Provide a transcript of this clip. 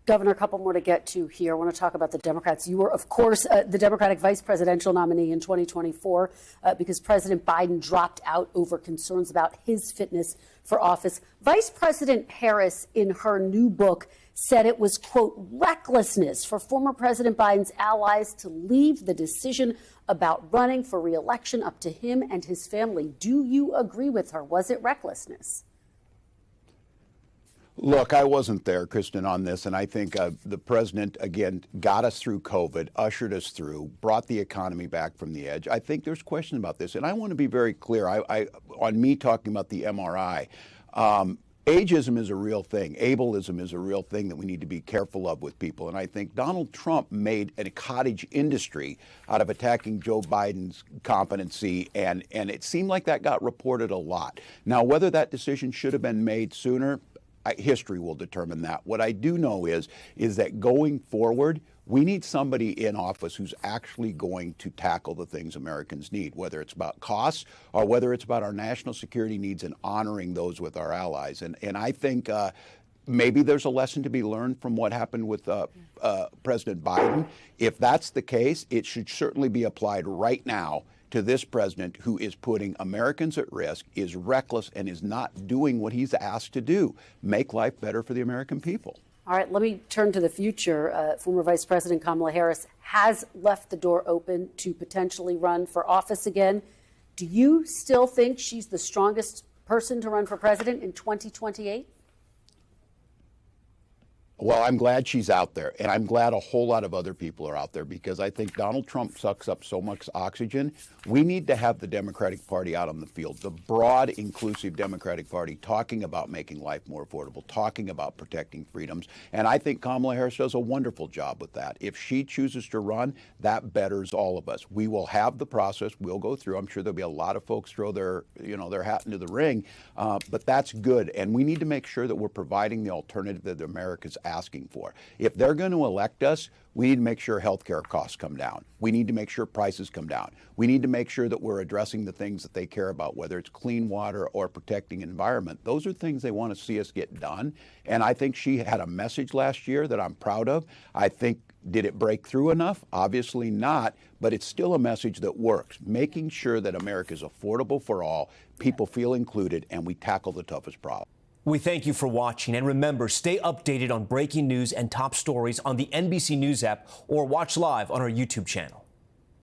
Governor, a couple more to get to here. I want to talk about the Democrats. You were, of course, the Democratic vice presidential nominee in 2024 because President Biden dropped out over concerns about his fitness for office. Vice President Harris, in her new book, said it was, quote, recklessness for former President Biden's allies to leave the decision about running for re-election up to him and his family. Do you agree with her? Was it recklessness? Look, I wasn't there, Kristen, on this, and I think the president, again, got us through COVID, ushered us through, brought the economy back from the edge. I think there's question about this, and I want to be very clear. On me talking about the MRI, ageism is a real thing. Ableism is a real thing that we need to be careful of with people, and I think Donald Trump made a cottage industry out of attacking Joe Biden's competency, and it seemed like that got reported a lot. Now, whether that decision should have been made sooner, history will determine that. What I do know is that going forward, we need somebody in office who's actually going to tackle the things Americans need, whether it's about costs or whether it's about our national security needs and honoring those with our allies. And I think maybe there's a lesson to be learned from what happened with President Biden. If that's the case, it should certainly be applied right now to this president who is putting Americans at risk, is reckless, and is not doing what he's asked to do, make life better for the American people. All right, let me turn to the future. Former Vice President Kamala Harris has left the door open to potentially run for office again. Do you still think she's the strongest person to run for president in 2028? Well, I'm glad she's out there, and I'm glad a whole lot of other people are out there, because I think Donald Trump sucks up so much oxygen. We need to have the Democratic Party out on the field, the broad, inclusive Democratic Party, talking about making life more affordable, talking about protecting freedoms, and I think Kamala Harris does a wonderful job with that. If she chooses to run, that betters all of us. We will have the process. We'll go through. I'm sure there'll be a lot of folks throw their hat into the ring, but that's good, and we need to make sure that we're providing the alternative that America's asking for. If they're going to elect us, we need to make sure health care costs come down. We need to make sure prices come down. We need to make sure that we're addressing the things that they care about, whether it's clean water or protecting environment. Those are things they want to see us get done. And I think she had a message last year that I'm proud of. I think, did it break through enough? Obviously not, but it's still a message that works, making sure that America is affordable for all, people feel included, and we tackle the toughest problem. We thank you for watching, and remember, stay updated on breaking news and top stories on the NBC News app or watch live on our YouTube channel.